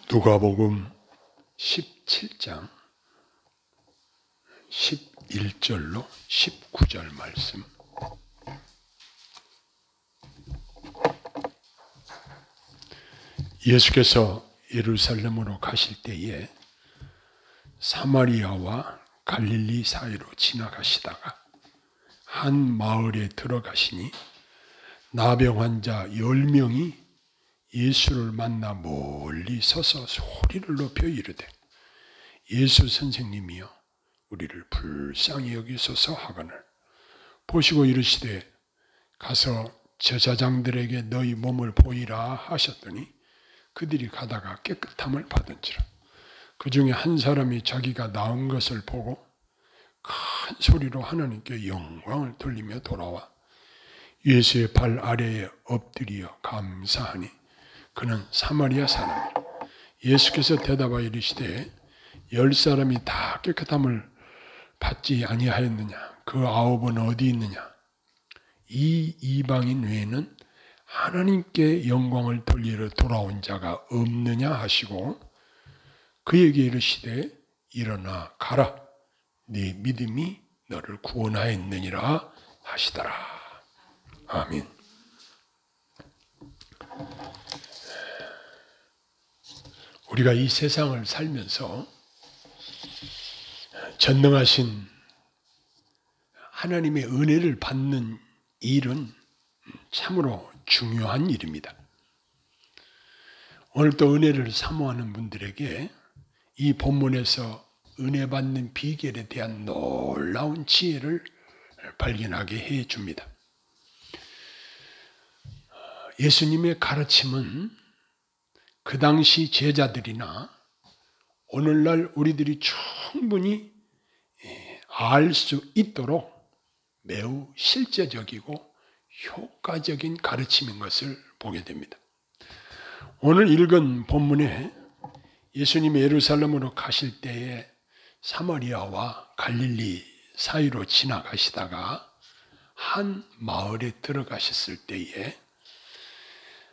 누가복음 17장 11절로 19절 말씀. 예수께서 예루살렘으로 가실 때에 사마리아와 갈릴리 사이로 지나가시다가 한 마을에 들어가시니 나병 환자 10명이 예수를 만나 멀리 서서 소리를 높여 이르되 예수 선생님이여 우리를 불쌍히 여기소서 하거늘 보시고 이르시되 가서 제사장들에게 너희 몸을 보이라 하셨더니 그들이 가다가 깨끗함을 받은지라. 그 중에 한 사람이 자기가 나은 것을 보고 큰 소리로 하나님께 영광을 돌리며 돌아와 예수의 발 아래에 엎드려 감사하니 그는 사마리아 사람이라. 예수께서 대답하여 이르시되 10사람이 다 깨끗함을 받지 아니하였느냐? 그 9은 어디 있느냐? 이 이방인 외에는 하나님께 영광을 돌리러 돌아온 자가 없느냐 하시고 그에게 이르시되 일어나 가라. 네 믿음이 너를 구원하였느니라 하시더라. 아멘. 우리가 이 세상을 살면서 전능하신 하나님의 은혜를 받는 일은 참으로 중요한 일입니다. 오늘 또 은혜를 사모하는 분들에게 이 본문에서 은혜 받는 비결에 대한 놀라운 지혜를 발견하게 해 줍니다. 예수님의 가르침은 그 당시 제자들이나 오늘날 우리들이 충분히 알 수 있도록 매우 실제적이고 효과적인 가르침인 것을 보게 됩니다. 오늘 읽은 본문에 예수님이 예루살렘으로 가실 때에 사마리아와 갈릴리 사이로 지나가시다가 한 마을에 들어가셨을 때에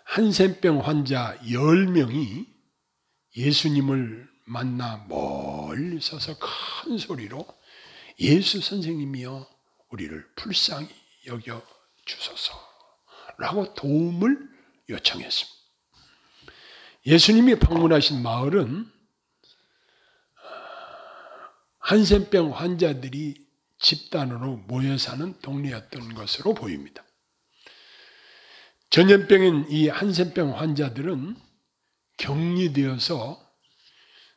한센병 환자 10명이 예수님을 만나 멀리 서서 큰 소리로 예수 선생님이여 우리를 불쌍히 여겨 주소서라고 도움을 요청했습니다. 예수님이 방문하신 마을은 한센병 환자들이 집단으로 모여 사는 동네였던 것으로 보입니다. 전염병인 이 한센병 환자들은 격리되어서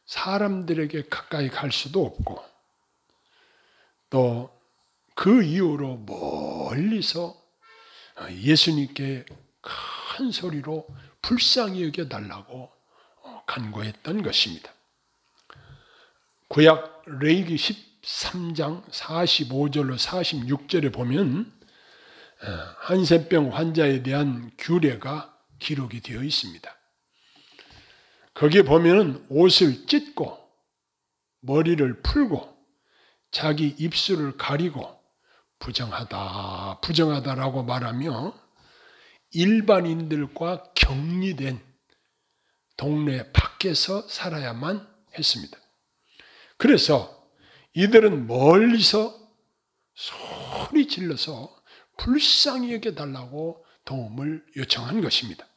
사람들에게 가까이 갈 수도 없고 또 그 이후로 멀리서 예수님께 큰 소리로 불쌍히 여겨달라고 간구했던 것입니다. 구약 레위기 13장 45절로 46절에 보면 한센병 환자에 대한 규례가 기록이 되어 있습니다. 거기에 보면 옷을 찢고 머리를 풀고 자기 입술을 가리고 부정하다라고 말하며 일반인들과 격리된 동네 밖에서 살아야만 했습니다. 그래서 이들은 멀리서 소리 질러서 불쌍히 여겨달라고 도움을 요청한 것입니다.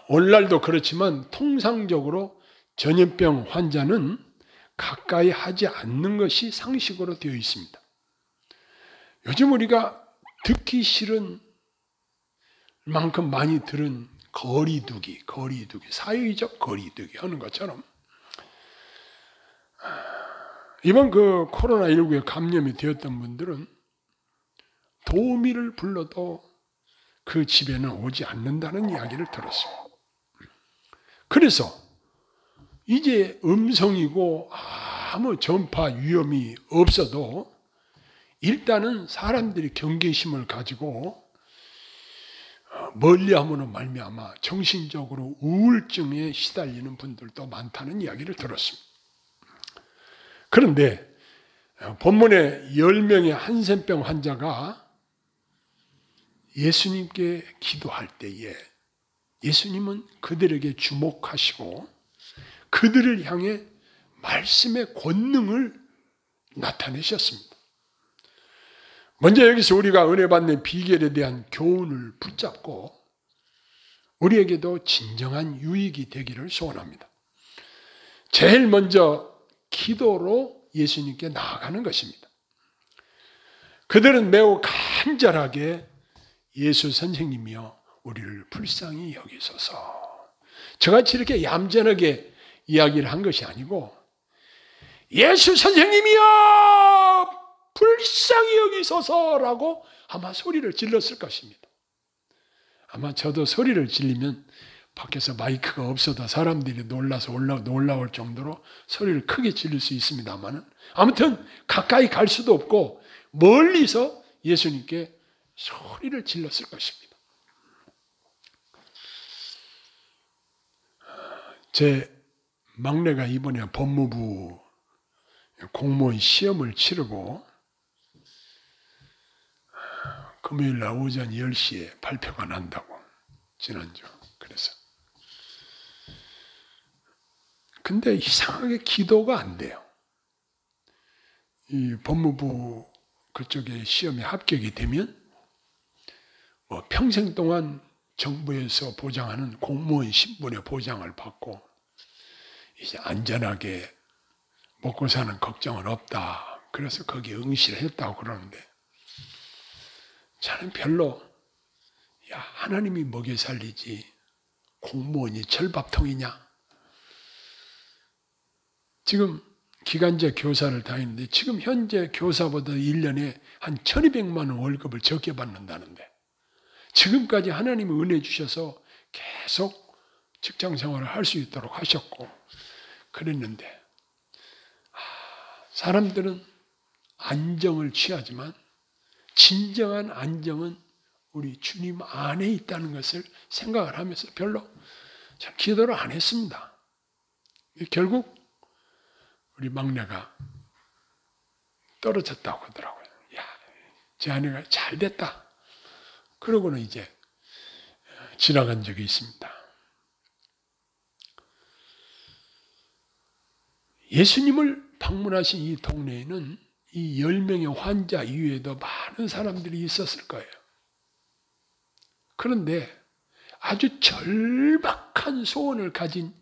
오늘날도 그렇지만 통상적으로 전염병 환자는 가까이 하지 않는 것이 상식으로 되어 있습니다. 요즘 우리가 듣기 싫은 만큼 많이 들은 거리두기, 사회적 거리두기 하는 것처럼 이번 그 코로나19에 감염이 되었던 분들은 도우미를 불러도 그 집에는 오지 않는다는 이야기를 들었습니다. 그래서 이제 음성이고 아무 전파 위험이 없어도 일단은 사람들이 경계심을 가지고 멀리함으로 말미암아 정신적으로 우울증에 시달리는 분들도 많다는 이야기를 들었습니다. 그런데 본문에 10명의 한센병 환자가 예수님께 기도할 때에 예수님은 그들에게 주목하시고 그들을 향해 말씀의 권능을 나타내셨습니다. 먼저 여기서 우리가 은혜 받는 비결에 대한 교훈을 붙잡고 우리에게도 진정한 유익이 되기를 소원합니다. 제일 먼저 기도로 예수님께 나아가는 것입니다. 그들은 매우 간절하게 예수 선생님이여 우리를 불쌍히 여기소서. 저같이 이렇게 얌전하게 이야기를 한 것이 아니고 예수 선생님이여 불쌍히 여기소서라고 아마 소리를 질렀을 것입니다. 아마 저도 소리를 질리면 밖에서 마이크가 없어도 사람들이 놀라서 놀라울 정도로 소리를 크게 지를 수 있습니다만 아무튼 가까이 갈 수도 없고 멀리서 예수님께 소리를 질렀을 것입니다. 제 막내가 이번에 법무부 공무원 시험을 치르고 금요일날 오전 10시에 발표가 난다고 지난주 그래서 근데 이상하게 기도가 안 돼요. 이 법무부 그쪽에 시험에 합격이 되면 뭐 평생 동안 정부에서 보장하는 공무원 신분의 보장을 받고 이제 안전하게 먹고 사는 걱정은 없다. 그래서 거기에 응시를 했다고 그러는데 저는 별로 야 하나님이 먹여 살리지 공무원이 철밥통이냐. 지금 기간제 교사를 다니는데 지금 현재 교사보다 1년에 한 1200만 원 월급을 적게 받는다는데 지금까지 하나님이 은혜 주셔서 계속 직장 생활을 할 수 있도록 하셨고 그랬는데 사람들은 안정을 취하지만 진정한 안정은 우리 주님 안에 있다는 것을 생각을 하면서 별로 참 기도를 안 했습니다. 결국 우리 막내가 떨어졌다고 하더라고요. 야, 제 아내가 잘 됐다. 그러고는 이제 지나간 적이 있습니다. 예수님을 방문하신 이 동네에는 이 10명의 환자 이외에도 많은 사람들이 있었을 거예요. 그런데 아주 절박한 소원을 가진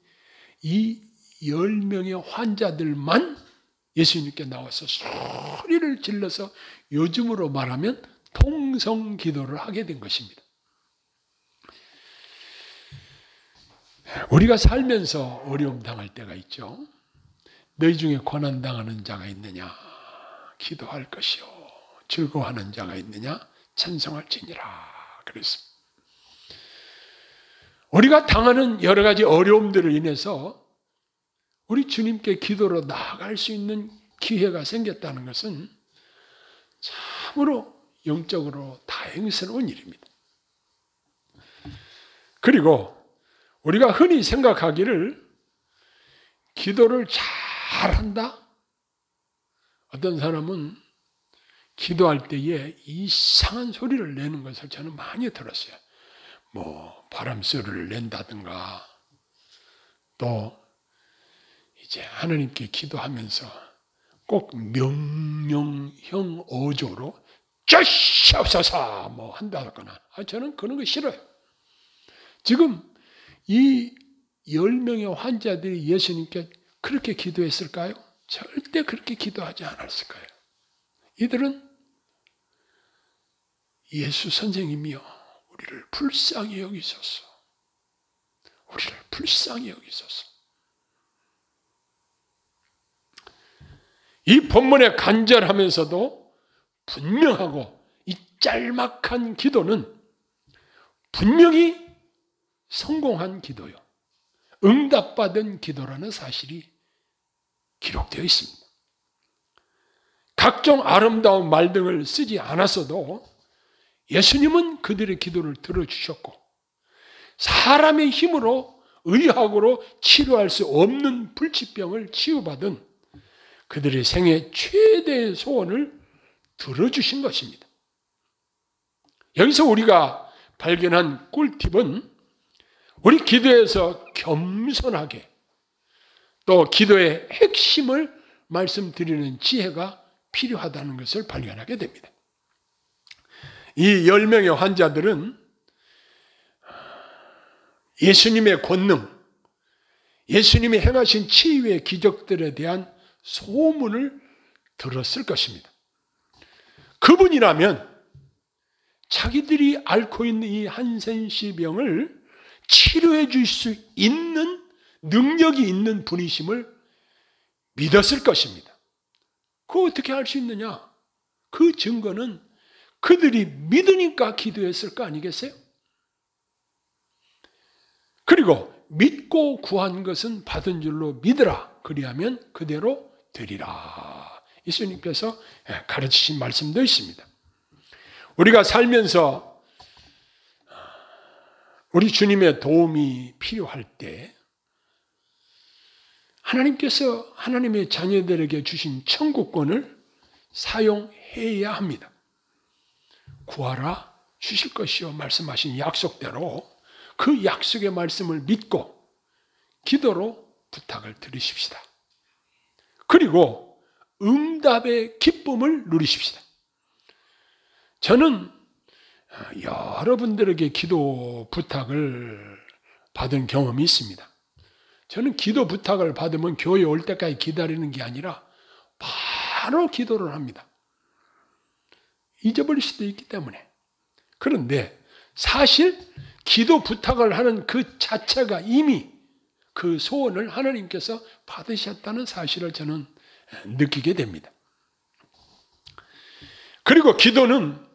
이 10명의 환자들만 예수님께 나와서 소리를 질러서 요즘으로 말하면 통성기도를 하게 된 것입니다. 우리가 살면서 어려움 당할 때가 있죠. 너희 중에 고난당하는 자가 있느냐? 기도할 것이요. 즐거워하는 자가 있느냐? 찬송할지니라. 그랬습니다. 우리가 당하는 여러 가지 어려움들을 인해서 우리 주님께 기도로 나아갈 수 있는 기회가 생겼다는 것은 참으로 영적으로 다행스러운 일입니다. 그리고 우리가 흔히 생각하기를 기도를 잘한다? 어떤 사람은 기도할 때에 이상한 소리를 내는 것을 저는 많이 들었어요. 뭐 바람소리를 낸다든가 또 이제 하나님께 기도하면서 꼭 명령형 어조로 주시옵소서 뭐 한다거나 저는 그런 거 싫어요. 지금 이 10명의 환자들이 예수님께 그렇게 기도했을까요? 절대 그렇게 기도하지 않았을 거예요. 이들은 예수 선생님이여 우리를 불쌍히 여기소서. 우리를 불쌍히 여기소서. 이 본문에 간절하면서도 분명하고 이 짤막한 기도는 분명히 성공한 기도요. 응답받은 기도라는 사실이 기록되어 있습니다. 각종 아름다운 말 등을 쓰지 않았어도 예수님은 그들의 기도를 들어주셨고 사람의 힘으로 의학으로 치료할 수 없는 불치병을 치유받은 그들의 생애 최대의 소원을 들어주신 것입니다. 여기서 우리가 발견한 꿀팁은 우리 기도에서 겸손하게 또 기도의 핵심을 말씀드리는 지혜가 필요하다는 것을 발견하게 됩니다. 이 10명의 환자들은 예수님의 권능, 예수님이 행하신 치유의 기적들에 대한 소문을 들었을 것입니다. 그분이라면 자기들이 앓고 있는 이 한센시병을 치료해 줄 수 있는 능력이 있는 분이심을 믿었을 것입니다. 그거 어떻게 할 수 있느냐? 그 증거는 그들이 믿으니까 기도했을 거 아니겠어요? 그리고 믿고 구한 것은 받은 줄로 믿으라. 그리하면 그대로 되리라. 예수님께서 가르치신 말씀도 있습니다. 우리가 살면서 우리 주님의 도움이 필요할 때 하나님께서 하나님의 자녀들에게 주신 천국권을 사용해야 합니다. 구하라 주실 것이요 말씀하신 약속대로 그 약속의 말씀을 믿고 기도로 부탁을 드리십시다. 그리고 응답의 기쁨을 누리십시다. 저는 여러분들에게 기도 부탁을 받은 경험이 있습니다. 저는 기도 부탁을 받으면 교회에 올 때까지 기다리는 게 아니라 바로 기도를 합니다. 잊어버릴 수도 있기 때문에. 그런데 사실 기도 부탁을 하는 그 자체가 이미 그 소원을 하나님께서 받으셨다는 사실을 저는 느끼게 됩니다. 그리고 기도는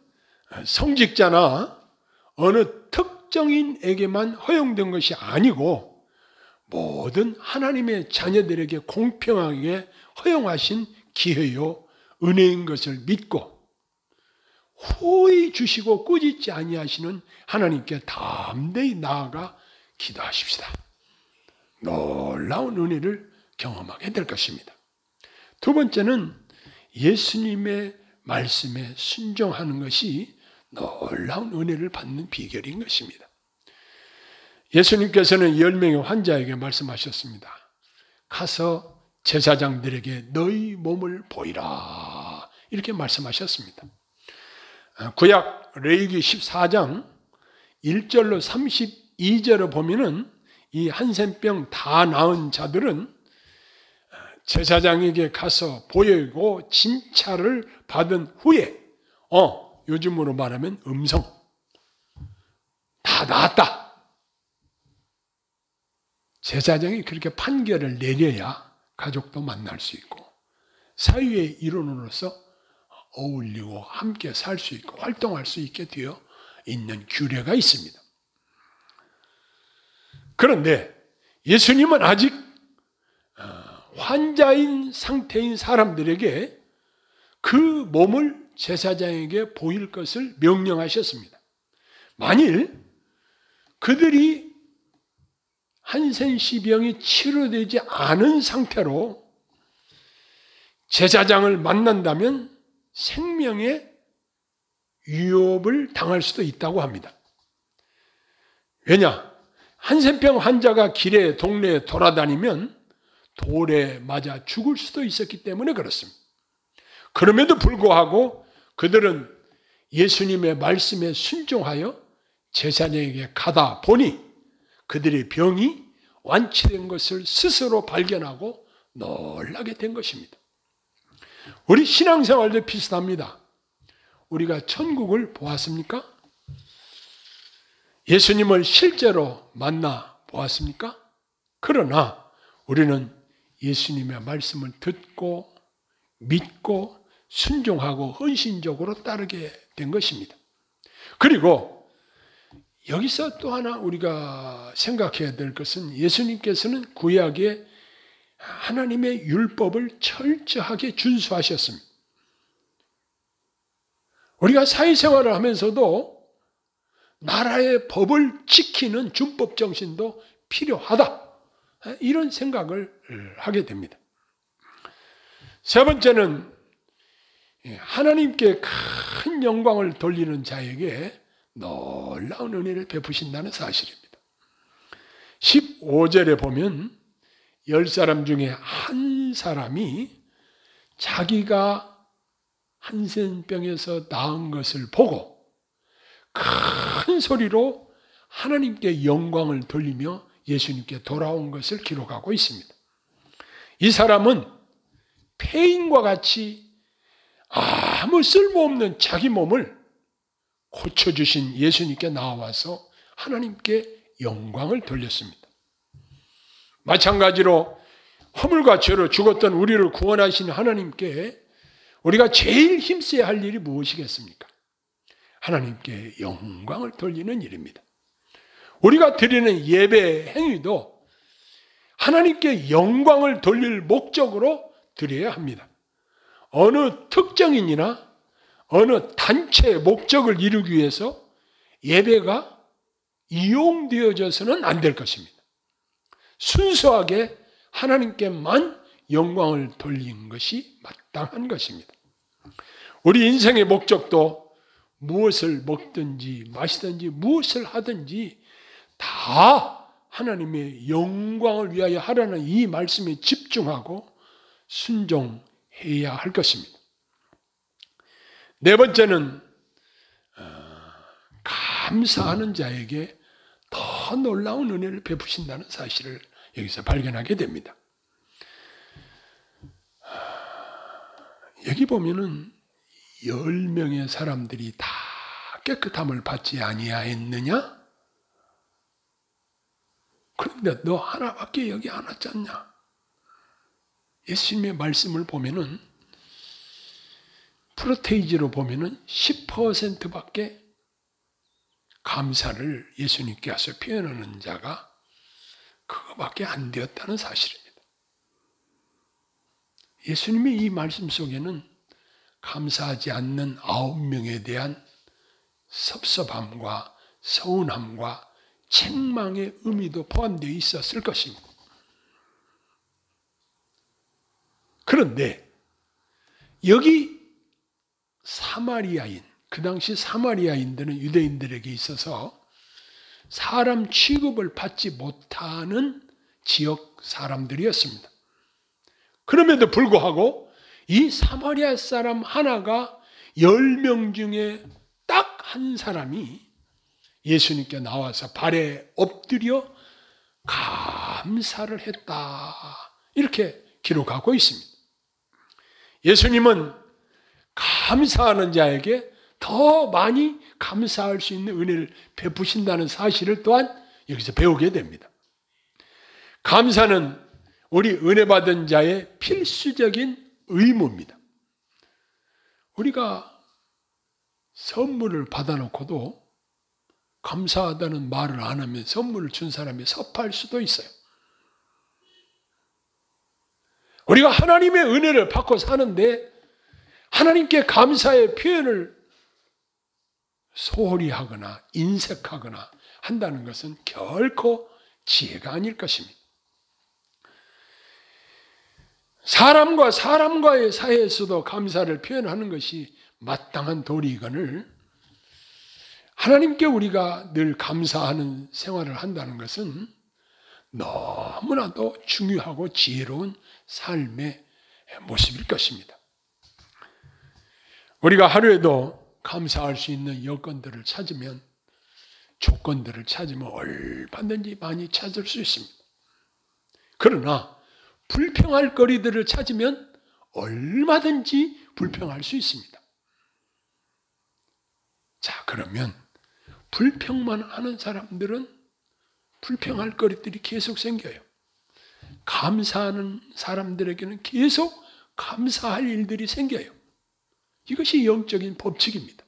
성직자나 어느 특정인에게만 허용된 것이 아니고 모든 하나님의 자녀들에게 공평하게 허용하신 기회요 은혜인 것을 믿고 후히 주시고 꾸짖지 아니하시는 하나님께 담대히 나아가 기도하십시다. 놀라운 은혜를 경험하게 될 것입니다. 두 번째는 예수님의 말씀에 순종하는 것이 놀라운 은혜를 받는 비결인 것입니다. 예수님께서는 10명의 환자에게 말씀하셨습니다. 가서 제사장들에게 너희 몸을 보이라. 이렇게 말씀하셨습니다. 구약 레위기 14장 1절로 32절을 보면은 이 한센병 다 나은 자들은 제사장에게 가서 보이고 진찰을 받은 후에 요즘으로 말하면 음성 다 나았다. 제사장이 그렇게 판결을 내려야 가족도 만날 수 있고 사회의 일원으로서 어울리고 함께 살 수 있고 활동할 수 있게 되어 있는 규례가 있습니다. 그런데 예수님은 아직 환자인 상태인 사람들에게 그 몸을 제사장에게 보일 것을 명령하셨습니다. 만일 그들이 한센시병이 치료되지 않은 상태로 제사장을 만난다면 생명의 위협을 당할 수도 있다고 합니다. 왜냐? 한센병 환자가 길에 동네에 돌아다니면 돌에 맞아 죽을 수도 있었기 때문에 그렇습니다. 그럼에도 불구하고 그들은 예수님의 말씀에 순종하여 제사장에게 가다 보니 그들의 병이 완치된 것을 스스로 발견하고 놀라게 된 것입니다. 우리 신앙생활도 비슷합니다. 우리가 천국을 보았습니까? 예수님을 실제로 만나 보았습니까? 그러나 우리는 예수님의 말씀을 듣고 믿고 순종하고 헌신적으로 따르게 된 것입니다. 그리고 여기서 또 하나 우리가 생각해야 될 것은 예수님께서는 구약에 하나님의 율법을 철저하게 준수하셨습니다. 우리가 사회생활을 하면서도 나라의 법을 지키는 준법 정신도 필요하다. 이런 생각을 하게 됩니다. 세 번째는 하나님께 큰 영광을 돌리는 자에게 놀라운 은혜를 베푸신다는 사실입니다. 15절에 보면 10사람 중에 한 사람이 자기가 한센병에서 나은 것을 보고 큰 소리로 하나님께 영광을 돌리며 예수님께 돌아온 것을 기록하고 있습니다. 이 사람은 폐인과 같이 아무 쓸모없는 자기 몸을 고쳐주신 예수님께 나와서 하나님께 영광을 돌렸습니다. 마찬가지로 허물과 죄로 죽었던 우리를 구원하신 하나님께 우리가 제일 힘써야 할 일이 무엇이겠습니까? 하나님께 영광을 돌리는 일입니다. 우리가 드리는 예배 행위도 하나님께 영광을 돌릴 목적으로 드려야 합니다. 어느 특정인이나 어느 단체의 목적을 이루기 위해서 예배가 이용되어져서는 안 될 것입니다. 순수하게 하나님께만 영광을 돌린 것이 마땅한 것입니다. 우리 인생의 목적도 무엇을 먹든지 마시든지 무엇을 하든지 다 하나님의 영광을 위하여 하라는 이 말씀에 집중하고 순종해야 할 것입니다. 네 번째는 감사하는 자에게 더 놀라운 은혜를 베푸신다는 사실을 여기서 발견하게 됩니다. 여기 보면은 10명의 사람들이 다 깨끗함을 받지 아니하였느냐? 그런데 너 하나밖에 여기 안 왔잖냐? 예수님의 말씀을 보면은 프로테이지로 보면은 10%밖에 감사를 예수님께서 표현하는 자가 그거밖에 안 되었다는 사실입니다. 예수님의 이 말씀 속에는 감사하지 않는 9명에 대한 섭섭함과 서운함과 책망의 의미도 포함되어 있었을 것입니다. 그런데 여기 사마리아인, 그 당시 사마리아인들은 유대인들에게 있어서 사람 취급을 받지 못하는 지역 사람들이었습니다. 그럼에도 불구하고 이 사마리아 사람 하나가 10명 중에 딱 한 사람이 예수님께 나와서 발에 엎드려 감사를 했다. 이렇게 기록하고 있습니다. 예수님은 감사하는 자에게 더 많이 감사할 수 있는 은혜를 베푸신다는 사실을 또한 여기서 배우게 됩니다. 감사는 우리 은혜 받은 자의 필수적인 의무입니다. 우리가 선물을 받아놓고도 감사하다는 말을 안 하면 선물을 준 사람이 섭할 수도 있어요. 우리가 하나님의 은혜를 받고 사는데 하나님께 감사의 표현을 소홀히 하거나 인색하거나 한다는 것은 결코 지혜가 아닐 것입니다. 사람과 사람과의 사이에서도 감사를 표현하는 것이 마땅한 도리이거늘 하나님께 우리가 늘 감사하는 생활을 한다는 것은 너무나도 중요하고 지혜로운 삶의 모습일 것입니다. 우리가 하루에도 감사할 수 있는 여건들을 찾으면, 조건들을 찾으면 얼마든지 많이 찾을 수 있습니다. 그러나 불평할 거리들을 찾으면 얼마든지 불평할 수 있습니다. 자, 그러면 불평만 하는 사람들은 불평할 거리들이 계속 생겨요. 감사하는 사람들에게는 계속 감사할 일들이 생겨요. 이것이 영적인 법칙입니다.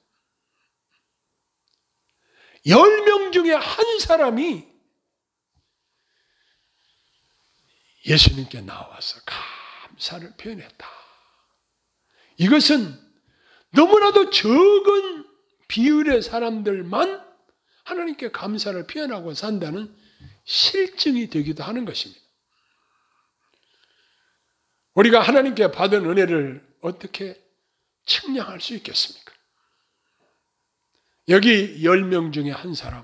10명 중에 한 사람이 예수님께 나와서 감사를 표현했다. 이것은 너무나도 적은 비율의 사람들만 하나님께 감사를 표현하고 산다는 실증이 되기도 하는 것입니다. 우리가 하나님께 받은 은혜를 어떻게 측량할 수 있겠습니까? 여기 10명 중에 한 사람,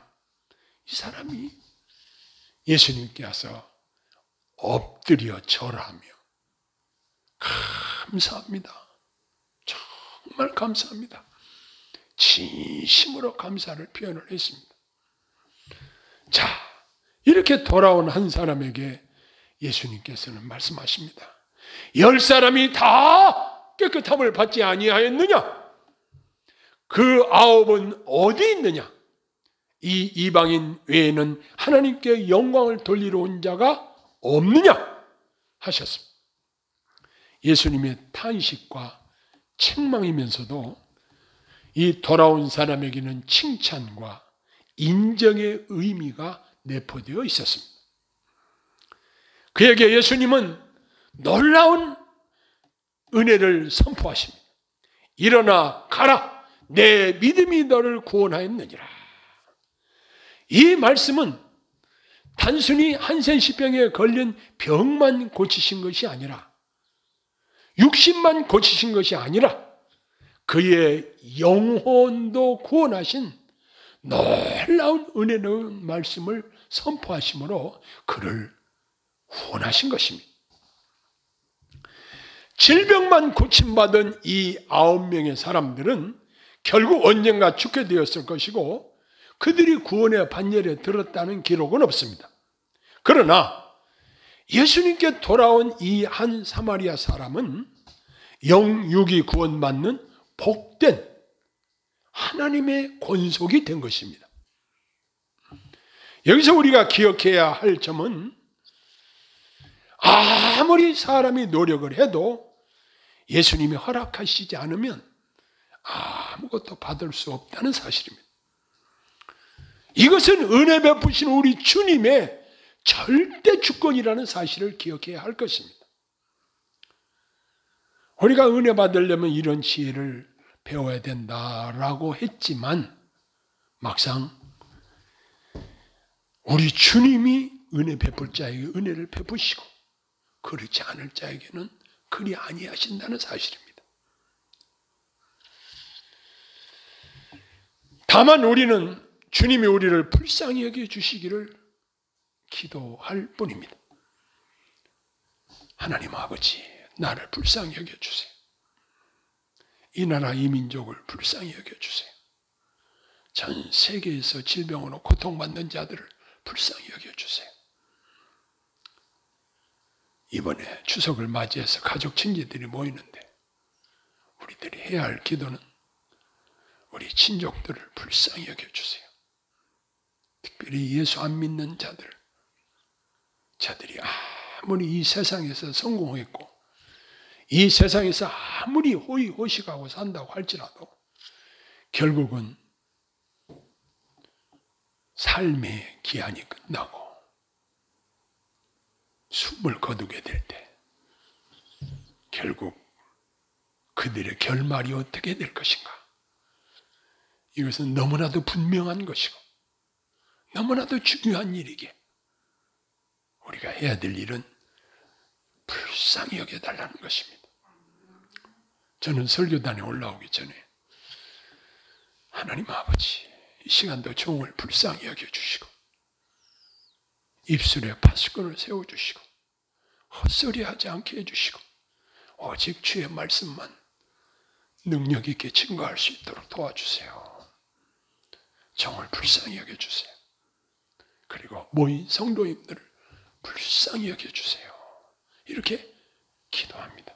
이 사람이 예수님께서 엎드려 절하며 감사합니다. 정말 감사합니다. 진심으로 감사를 표현을 했습니다. 자, 이렇게 돌아온 한 사람에게 예수님께서는 말씀하십니다. 10사람이 다 깨끗함을 받지 아니하였느냐? 그 9은 어디 있느냐? 이 이방인 외에는 하나님께 영광을 돌리러 온 자가 없느냐? 하셨습니다. 예수님의 탄식과 책망이면서도 이 돌아온 사람에게는 칭찬과 인정의 의미가 내포되어 있었습니다. 그에게 예수님은 놀라운 은혜를 선포하십니다. 일어나 가라, 내 믿음이 너를 구원하였느니라. 이 말씀은 단순히 한센시병에 걸린 병만 고치신 것이 아니라, 육신만 고치신 것이 아니라 그의 영혼도 구원하신 놀라운 은혜로운 말씀을 선포하심으로 그를 구원하신 것입니다. 질병만 고침받은 이 9명의 사람들은 결국 언젠가 죽게 되었을 것이고 그들이 구원의 반열에 들었다는 기록은 없습니다. 그러나 예수님께 돌아온 이 한 사마리아 사람은 영육이 구원받는 복된 하나님의 권속이 된 것입니다. 여기서 우리가 기억해야 할 점은 아무리 사람이 노력을 해도 예수님이 허락하시지 않으면 아무것도 받을 수 없다는 사실입니다. 이것은 은혜 베푸신 우리 주님의 절대 주권이라는 사실을 기억해야 할 것입니다. 우리가 은혜 받으려면 이런 지혜를 배워야 된다라고 했지만 막상 우리 주님이 은혜 베풀 자에게 은혜를 베푸시고 그렇지 않을 자에게는 그리 아니하신다는 사실입니다. 다만 우리는 주님이 우리를 불쌍히 여겨주시기를 기도할 뿐입니다. 하나님 아버지, 나를 불쌍히 여겨주세요. 이 나라 이 민족을 불쌍히 여겨주세요. 전 세계에서 질병으로 고통받는 자들을 불쌍히 여겨주세요. 이번에 추석을 맞이해서 가족 친지들이 모이는데 우리들이 해야 할 기도는 우리 친족들을 불쌍히 여겨주세요. 특별히 예수 안 믿는 자들이 아무리 이 세상에서 성공했고 이 세상에서 아무리 호의호식하고 산다고 할지라도 결국은 삶의 기한이 끝나고 숨을 거두게 될 때 결국 그들의 결말이 어떻게 될 것인가? 이것은 너무나도 분명한 것이고 너무나도 중요한 일이기에 우리가 해야 될 일은 불쌍히 여겨달라는 것입니다. 저는 설교단에 올라오기 전에 하나님 아버지, 이 시간도 종을 불쌍히 여겨주시고 입술에 파수꾼을 세워주시고 헛소리하지 않게 해주시고 오직 주의 말씀만 능력 있게 증거할 수 있도록 도와주세요. 종을 불쌍히 여겨주세요. 그리고 모인 성도님들을 불쌍히 여겨주세요. 이렇게 기도합니다.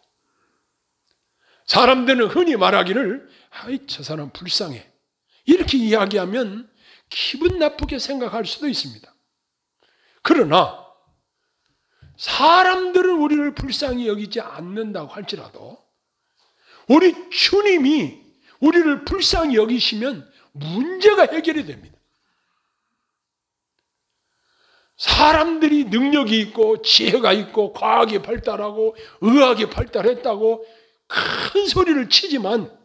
사람들은 흔히 말하기를 저 사람 불쌍해 이렇게 이야기하면 기분 나쁘게 생각할 수도 있습니다. 그러나 사람들은 우리를 불쌍히 여기지 않는다고 할지라도 우리 주님이 우리를 불쌍히 여기시면 문제가 해결이 됩니다. 사람들이 능력이 있고 지혜가 있고 과학이 발달하고 의학이 발달했다고 큰 소리를 치지만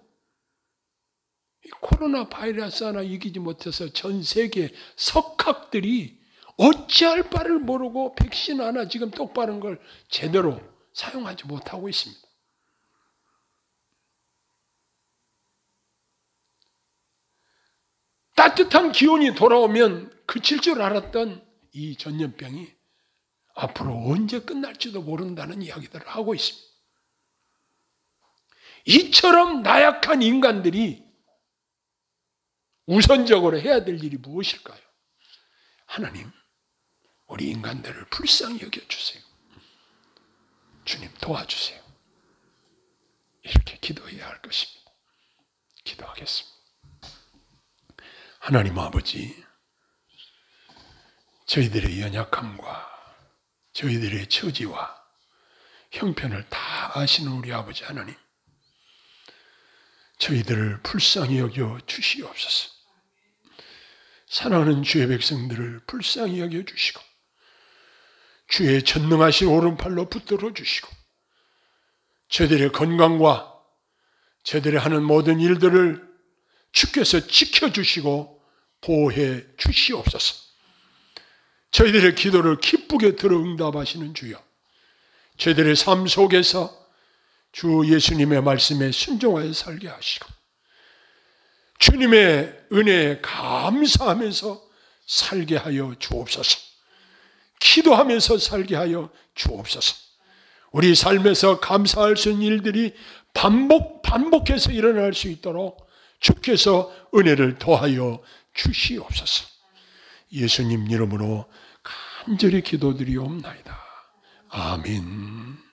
코로나 바이러스 하나 이기지 못해서 전 세계 석학들이 어찌할 바를 모르고 백신 하나 지금 똑바른 걸 제대로 사용하지 못하고 있습니다. 따뜻한 기온이 돌아오면 그칠 줄 알았던 이 전염병이 앞으로 언제 끝날지도 모른다는 이야기들을 하고 있습니다. 이처럼 나약한 인간들이 우선적으로 해야 될 일이 무엇일까요? 하나님, 우리 인간들을 불쌍히 여겨주세요. 주님 도와주세요. 이렇게 기도해야 할 것입니다. 기도하겠습니다. 하나님 아버지, 저희들의 연약함과 저희들의 처지와 형편을 다 아시는 우리 아버지 하나님, 저희들을 불쌍히 여겨 주시옵소서. 사랑하는 주의 백성들을 불쌍히 여겨 주시고 주의 전능하신 오른팔로 붙들어 주시고 저희들의 건강과 저희들이 하는 모든 일들을 주께서 지켜주시고 보호해 주시옵소서. 저희들의 기도를 기쁘게 들어 응답하시는 주여, 저희들의 삶 속에서 주 예수님의 말씀에 순종하여 살게 하시고 주님의 은혜에 감사하면서 살게 하여 주옵소서. 기도하면서 살게 하여 주옵소서. 우리 삶에서 감사할 수 있는 일들이 반복해서 일어날 수 있도록 주께서 은혜를 더하여 주시옵소서. 예수님 이름으로 간절히 기도드리옵나이다. 아멘.